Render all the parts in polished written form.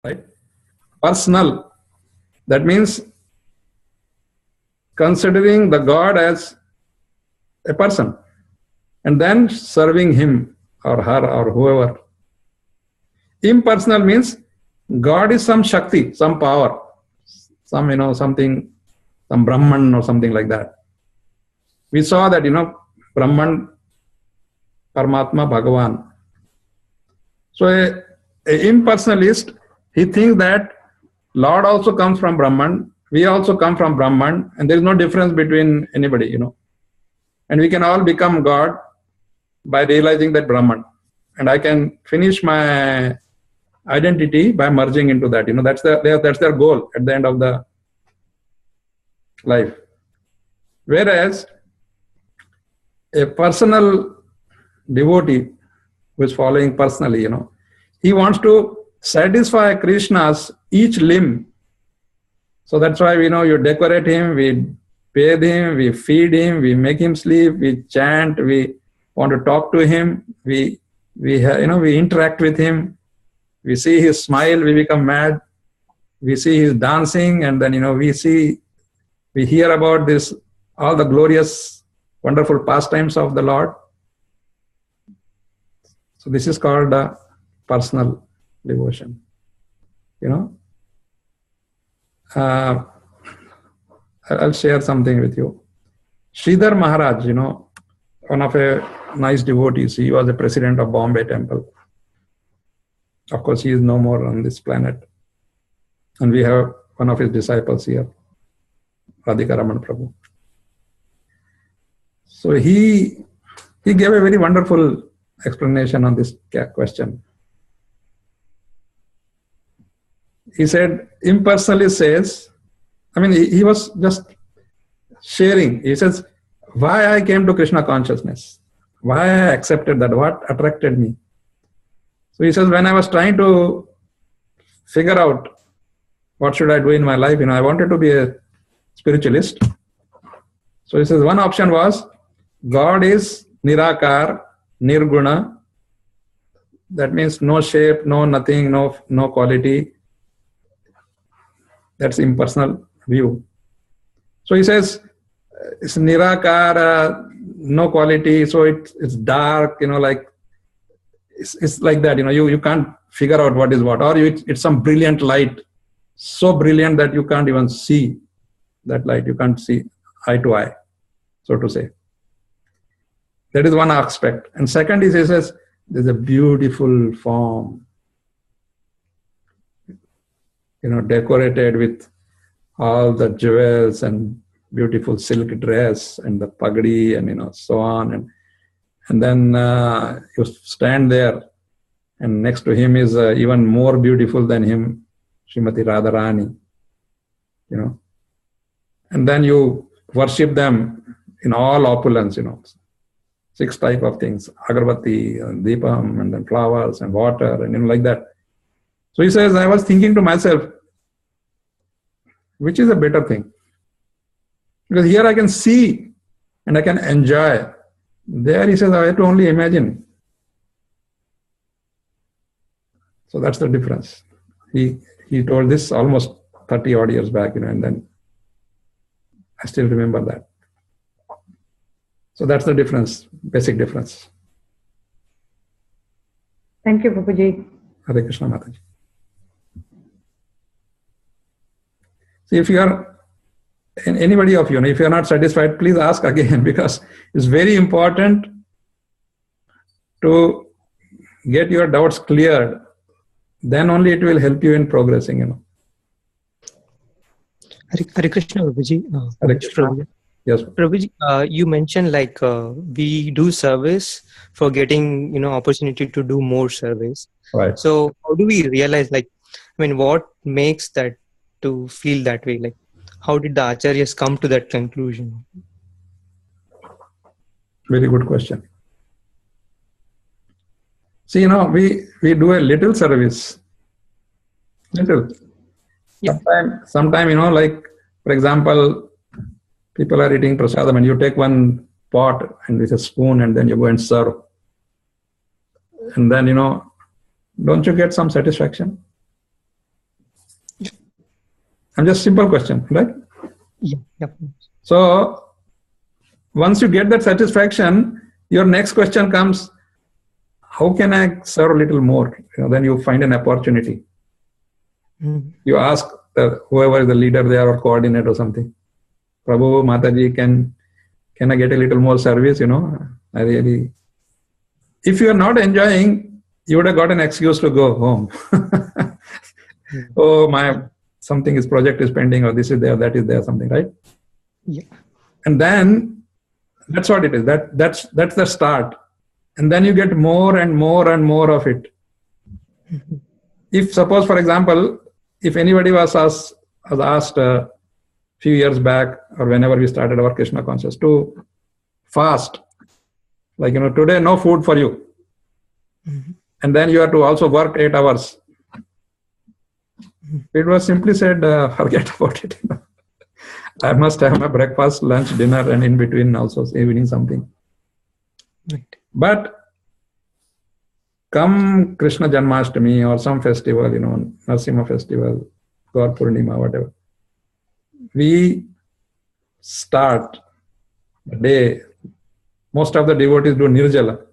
right? Personal, that means considering the God as a person and then serving him or her or whoever. Impersonal means God is some Shakti, some power, some, something, some Brahman or something like that. We saw that, Brahman, Paramatma, Bhagavan. So a impersonalist, he thinks that Lord also comes from Brahman, we also come from Brahman, and there is no difference between anybody, And we can all become God by realizing that Brahman. And I can finish my identity by merging into that. That's their goal at the end of the life. Whereas a personal devotee who is following personally, he wants to satisfy Krishna's each limb. So that's why you decorate him, we bathe him, we feed him, we make him sleep, we chant, we want to talk to him, we interact with him, we see his smile, we become mad, we see his dancing, and then we hear about this, all the glorious, wonderful pastimes of the Lord. So this is called personal devotion. I'll share something with you. Sridhar Maharaj, one of a nice devotees, he was the president of Bombay Temple. Of course, he is no more on this planet. And we have one of his disciples here, Radhika Raman Prabhu. So he gave a very wonderful explanation on this question. He said, impersonally says, he was just sharing. He says, why I came to Krishna consciousness, why I accepted that, what attracted me. So he says, when I was trying to figure out what should I do in my life, I wanted to be a spiritualist. So he says, one option was, God is Nirakar, Nirguna. That means no shape, no nothing, no quality. That's impersonal view. So he says, it's Nirakar, no quality, so it's dark, it's like that, you can't figure out what is what, or it's some brilliant light, so brilliant that you can't even see that light, you can't see eye to eye, so to say. That is one aspect. And second is, he says, there's a beautiful form, decorated with all the jewels and beautiful silk dress and the pagadi and so on, and then you stand there, and next to him is even more beautiful than him, Srimati Radharani, and then you worship them in all opulence, 6 type of things, agarbatti, deepam, and then flowers and water, and like that. So he says, I was thinking to myself, which is a better thing? Because here I can see and I can enjoy. There he says, I have to only imagine. So that's the difference. He told this almost 30 odd years back, and then I still remember that. So that's the difference, basic difference. Thank you, Prabhuji. Hare Krishna, Mataji. See, if you are, anybody of you, if you are not satisfied, please ask again, because it's very important to get your doubts cleared. Then only it will help you in progressing, Hare Krishna, Prabhuji. Hare Krishna. Yes. Prabhuji, you mentioned we do service for getting, opportunity to do more service. Right. So how do we realize, what makes that to feel that way? How did the acharyas come to that conclusion? Very good question. See, we do a little service. Little. Yeah. Sometime, for example, people are eating prasadam and you take one pot and with a spoon and then you go and serve. And then, don't you get some satisfaction? I'm just simple question, right? Yeah. Yep. So once you get that satisfaction, your next question comes, how can I serve a little more? Then you find an opportunity. You ask whoever is the leader there or coordinator or something, Prabhu, Mataji, can I get a little more service? I really, if you are not enjoying, you would have got an excuse to go home. Oh, project is pending, or this is there, that is there, something, right? Yeah. And then that's what it is. That's the start. And then you get more and more and more of it. If suppose, for example, if anybody was asked a few years back, or whenever we started our Krishna conscious, to fast, like, today no food for you. And then you have to also work 8 hours. It was simply said, forget about it. I must have my breakfast, lunch, dinner, and in between also evening something. Right. But come Krishna Janmashtami or some festival, Narasimha festival, Gaur Purnima, whatever, we start the day. Most of the devotees do Nirjala.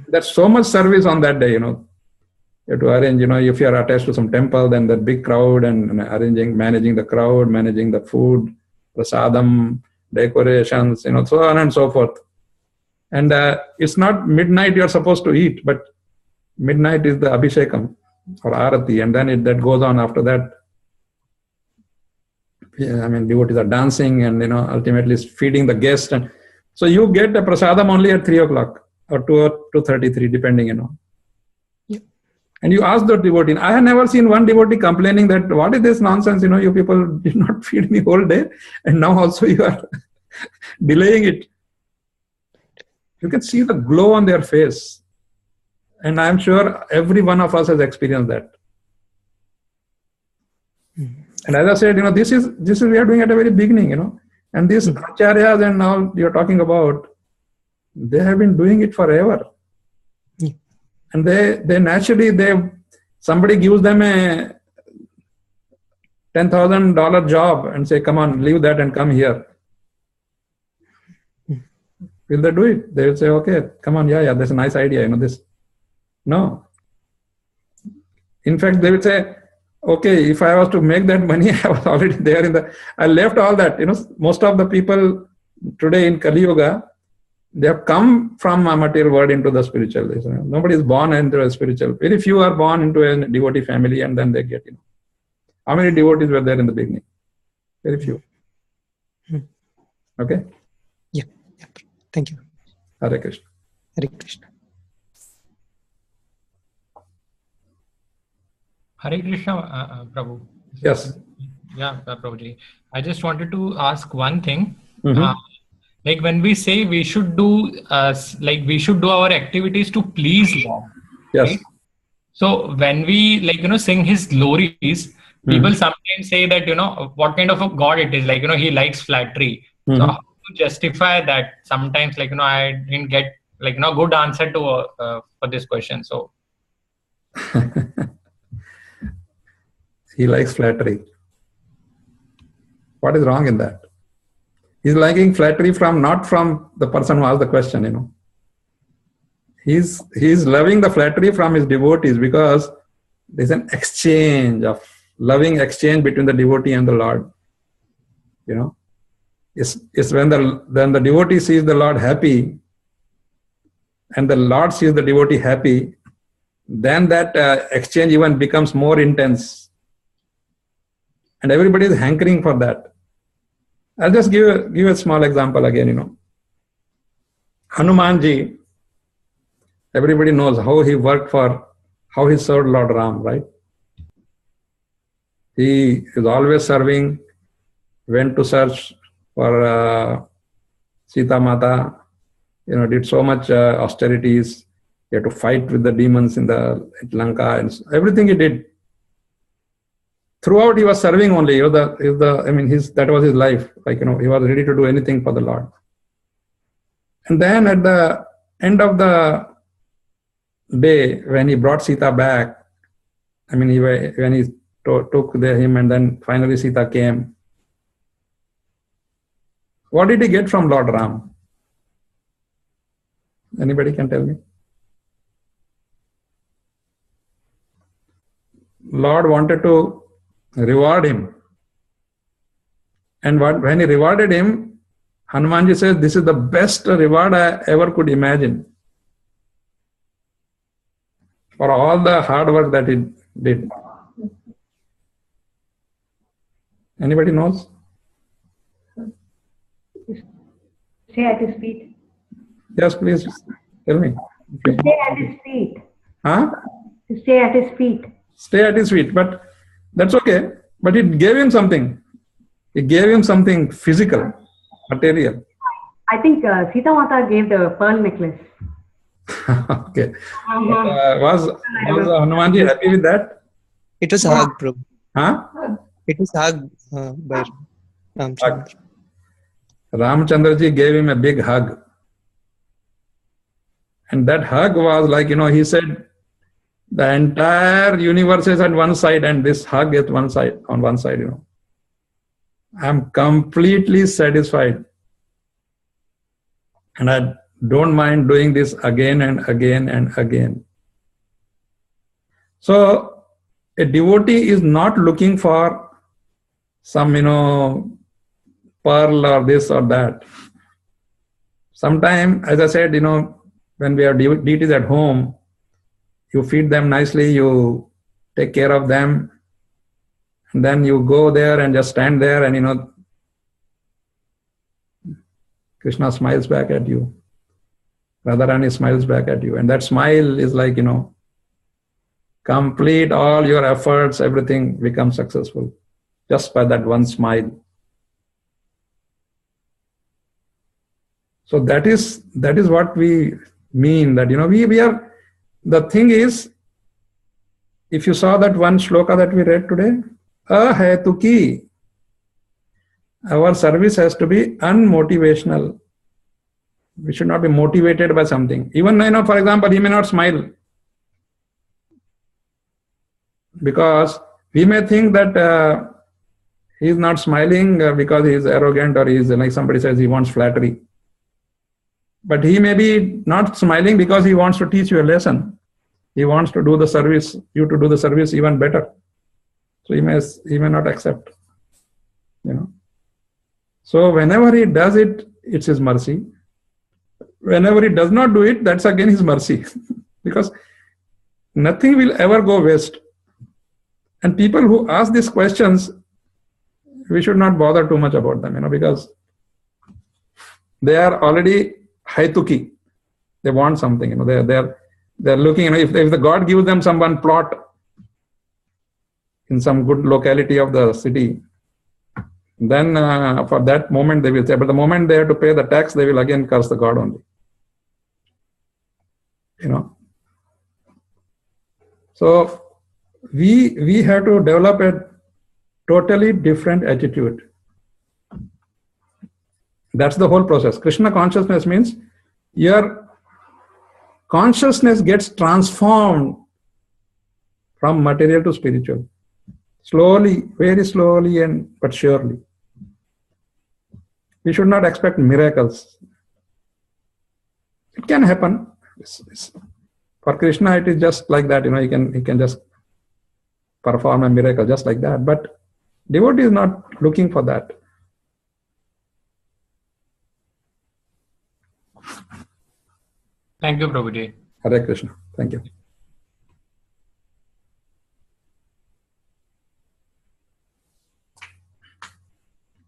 There's so much service on that day, You have to arrange, if you are attached to some temple, then the big crowd and managing the crowd, managing the food, prasadam, decorations, so on and so forth. And it's not midnight you're supposed to eat, but midnight is the abhishekam or arati, and then that goes on after that. Devotees are dancing and, ultimately feeding the guest. And so you get the prasadam only at 3 o'clock or 2 or 2:33, depending, Yeah. And you ask the devotee. I have never seen one devotee complaining that, what is this nonsense? You people did not feed me whole day, and now also you are delaying it. You can see the glow on their face. And I'm sure every one of us has experienced that. And as I said, this is we are doing at the very beginning, And these acharyas and now you're talking about, they have been doing it forever. And they naturally, somebody gives them a $10,000 job and say, come on, leave that and come here. Will they do it? They will say, okay, come on, yeah, that's a nice idea, this. No. In fact, they will say, okay, if I was to make that money, I was already there I left all that. Most of the people today in Kali Yuga, they have come from a material world into the spiritual. Nobody is born into a spiritual. Very few are born into a devotee family and then they get, How many devotees were there in the beginning? Very few. Okay? Yeah. Thank you. Hare Krishna. Hare Krishna. Hare Krishna, Prabhu. Yes. Yeah, Prabhuji. I just wanted to ask one thing. Mm-hmm. Like when we say we should do our activities to please Lord. Yes. Right? So when we sing His glories, people sometimes say that what kind of a God it is. He likes flattery. So how to justify that? Sometimes I didn't get good answer to for this question. So he likes flattery. What is wrong in that? He's liking flattery not from the person who asked the question, He's loving the flattery from his devotees because there's an loving exchange between the devotee and the Lord. It's when the devotee sees the Lord happy and the Lord sees the devotee happy, then that exchange even becomes more intense. And everybody is hankering for that. I'll just give a small example again, Hanumanji, everybody knows how he served Lord Ram, right? He is always serving, went to search for Sita Mata, did so much austerities. He had to fight with the demons in Lanka and everything he did. Throughout, he was serving only. That was his life. He was ready to do anything for the Lord. And then at the end of the day, when he brought Sita back, when he took him, and then finally Sita came. What did he get from Lord Ram? Anybody can tell me? Lord wanted to reward him. And when he rewarded him, Hanumanji says, this is the best reward I ever could imagine for all the hard work that he did. Anybody knows? Stay at his feet. Yes, please tell me. To stay at his feet. Huh? To stay at his feet. Stay at his feet. But that's okay. But it gave him something. It gave him something physical, material. I think Sita Mata gave the pearl necklace. Okay. Was Hanumanji happy with that? It was a hug, bro. Huh? It was a hug by Ramchandra. Ramchandraji gave him a big hug. And that hug was like, he said, the entire universe is at one side and this hug is on one side, I'm completely satisfied. And I don't mind doing this again and again and again. So a devotee is not looking for some, pearl or this or that. Sometimes, as I said, when we have deities at home, you feed them nicely, you take care of them, and then you go there and just stand there and, Krishna smiles back at you. Radharani smiles back at you. And that smile is like, complete all your efforts, everything becomes successful just by that one smile. So that is what we mean, that, we are, the thing is, if you saw that one shloka that we read today, ahetuki, our service has to be unmotivational. We should not be motivated by something. Even, for example, he may not smile. Because we may think that he is not smiling because he is arrogant or he is, like somebody says, he wants flattery. But he may be not smiling because he wants to teach you a lesson. He wants to do the service, you to do the service even better. So he may not accept. So whenever he does it, it's his mercy. Whenever he does not do it, that's again his mercy. Because nothing will ever go waste. And people who ask these questions, we should not bother too much about them, because they are already haituki. They want something, they're looking, if the God gives them some one plot in some good locality of the city, then for that moment they will say, but the moment they have to pay the tax, they will again curse the God only. So we have to develop a totally different attitude. That's the whole process. Krishna consciousness means your consciousness gets transformed from material to spiritual. Slowly, very slowly but surely. We should not expect miracles. It can happen. For Krishna, it is just like that. He can just perform a miracle just like that. But devotee is not looking for that. Thank you, Prabhuji. Hare Krishna. Thank you.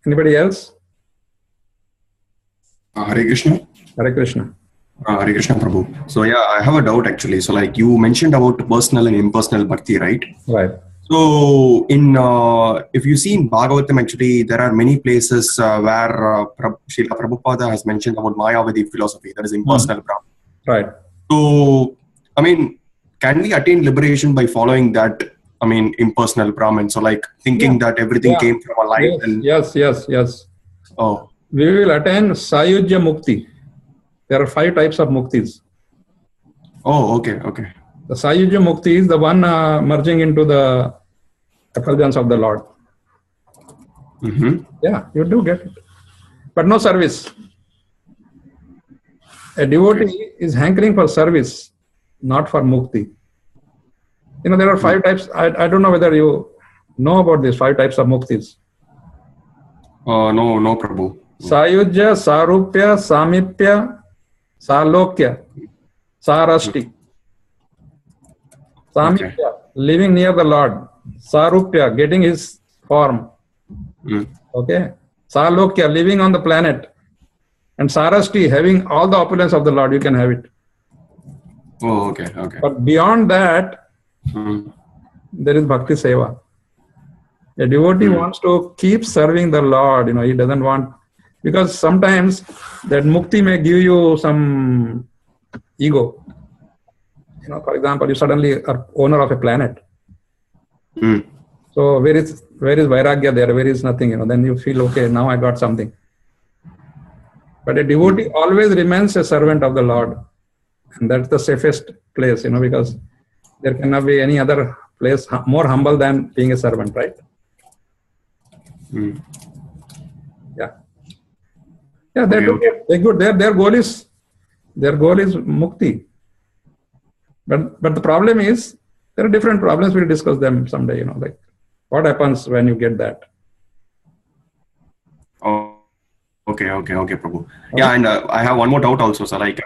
Anybody else? Hare Krishna. Hare Krishna. Hare Krishna, Prabhu. So yeah, I have a doubt actually. So like you mentioned about personal and impersonal bhakti, right? Right. So in if you see in Bhagavatam, actually there are many places where Srila Prabhupada has mentioned about Mayavadi philosophy, that is impersonal Brahman. Right. So I mean, can we attain liberation by following that? I mean, impersonal Brahman. So like thinking that everything came from a light. Yes. Oh. We will attain Sayujya Mukti. There are 5 types of muktis. Oh, okay. The Sayujya Mukti is the one merging into the effulgence of the Lord. Yeah, you do get it. But no service. A devotee is hankering for service, not for mukti. There are 5 types. I don't know whether you know about these 5 types of muktis. No, Prabhu. Sayujya, Sarupya, Samipya, Salokya, Sarashti. Samipya, living near the Lord. Sarupya, getting his form. Okay. Salokya, living on the planet. And Sarashti, having all the opulence of the Lord, you can have it. Oh, okay. But beyond that, there is Bhakti Seva. A devotee wants to keep serving the Lord. He doesn't want, because sometimes that mukti may give you some ego. For example, you suddenly are owner of a planet. So where is Vairagya there? Where is nothing? Then you feel, okay, now I got something. But a devotee always remains a servant of the Lord. And that's the safest place, because there cannot be any other place more humble than being a servant, right? Yeah. Yeah, they're good. Their goal is mukti. But the problem is, there are different problems. We'll discuss them someday, like what happens when you get that. Oh, okay, Prabhu. Yeah, and I have one more doubt also, sir. Like,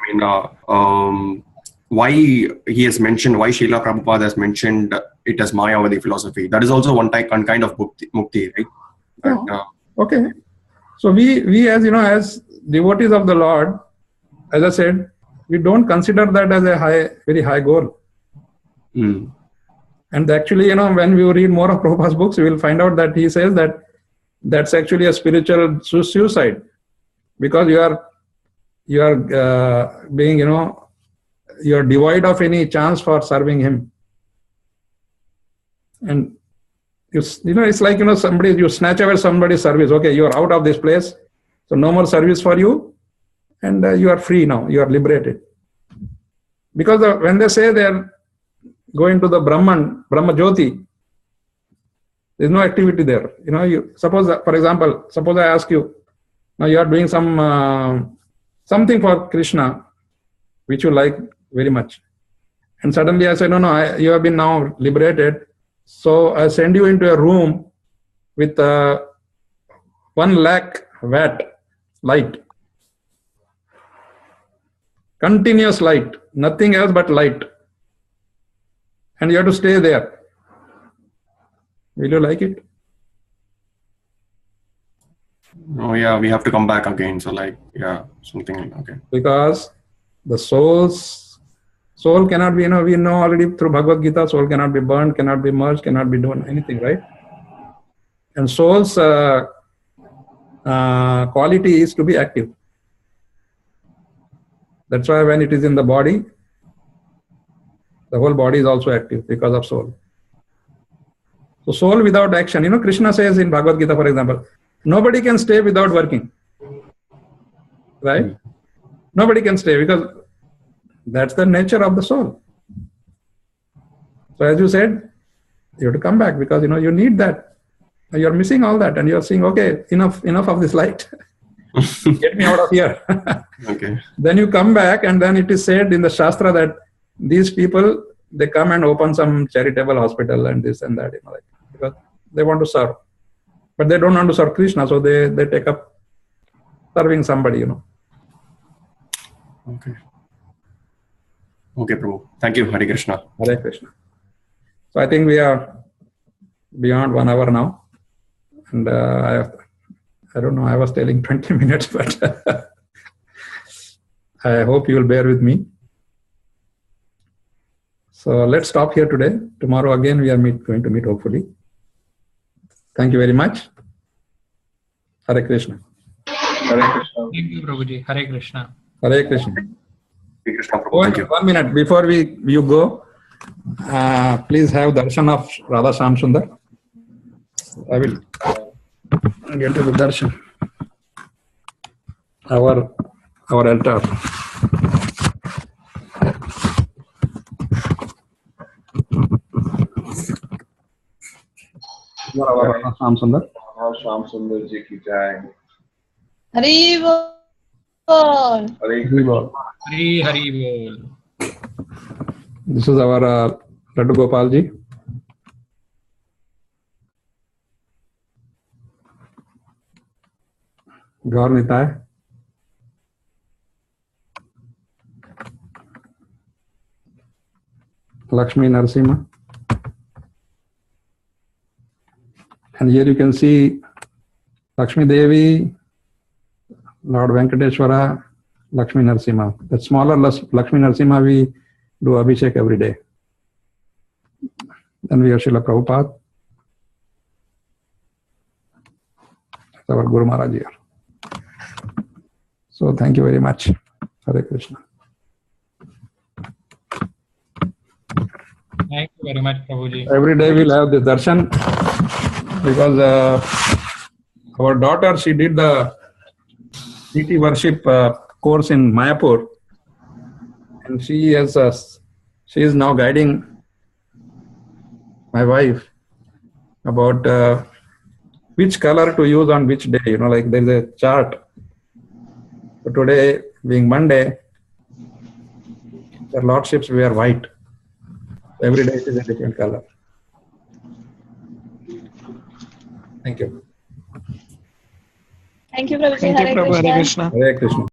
why Srila Prabhupada has mentioned it as Mayavadi philosophy. That is also one kind of mukti, right? Okay. So we as devotees of the Lord, as I said, we don't consider that as a very high goal. And actually, when we read more of Prabhupada's books, we will find out that he says that that's actually a spiritual suicide, because you are being, you are devoid of any chance for serving him. And it's like, you snatch away somebody's service. Okay, you are out of this place, so no more service for you, and you are free now. You are liberated. Because when they say they are going to the Brahma Jyoti, there is no activity there. Suppose, for example, I ask you, now you are doing something for Krishna, which you like very much, and suddenly I say, no, you have been now liberated. So I send you into a room with 1 lakh watt light. Continuous light, nothing else but light. And you have to stay there. Will you like it? Oh yeah, we have to come back again. So something, okay. Because the soul cannot be, we know already through Bhagavad Gita, soul cannot be burned, cannot be merged, cannot be done anything, right? And soul's quality is to be active. That's why when it is in the body, the whole body is also active because of soul. So soul without action, Krishna says in Bhagavad Gita, for example, nobody can stay without working. Right? Nobody can stay, because that's the nature of the soul. So as you said, you have to come back, because you need that. You're missing all that, and you're saying, okay, enough of this light. Get me out of here. Okay. Then you come back, and then it is said in the Shastra that these people, they come and open some charitable hospital and this and that, because they want to serve. But they don't want to serve Krishna, so they take up serving somebody, Okay. Okay, Prabhu. Thank you. Hare Krishna. Hare Krishna. So I think we are beyond 1 hour now. And I don't know, I was telling 20 minutes, but I hope you will bear with me. So let's stop here today. Tomorrow again we are going to meet, hopefully. Thank you very much. Hare Krishna. Hare Krishna. Thank you, Prabhuji. Hare Krishna. Hare Krishna. Hare Krishna, Prabhu. Thank you. 1 minute before you go, please have darshan of Radha Sham Sundar. I will get to the darshan. Our altar. Sham Sundar. Sham Sundar ji ki jai. Hari Bol. Hari Bol. This is our Laddu Gopal ji. Gaur Nitai. Lakshmi Narasimha. And here you can see Lakshmi Devi, Lord Venkateshwara, Lakshmi Narasimha. The smaller Lakshmi Narasimha we do Abhishek every day. Then we have Srila Prabhupada. That's our Guru Maharaj here. So thank you very much. Hare Krishna. Thank you very much, Prabhuji. Every day we'll have the darshan because our daughter, she did the deity worship course in Mayapur, and she is now guiding my wife about which color to use on which day. You know, like there is a chart. So today, being Monday, their lordships wear white. Every day it is a different color. Thank you. Thank you, Prabhuji. Thank you, Hare Prabhu. Hare Krishna. Krishna. Hare Krishna.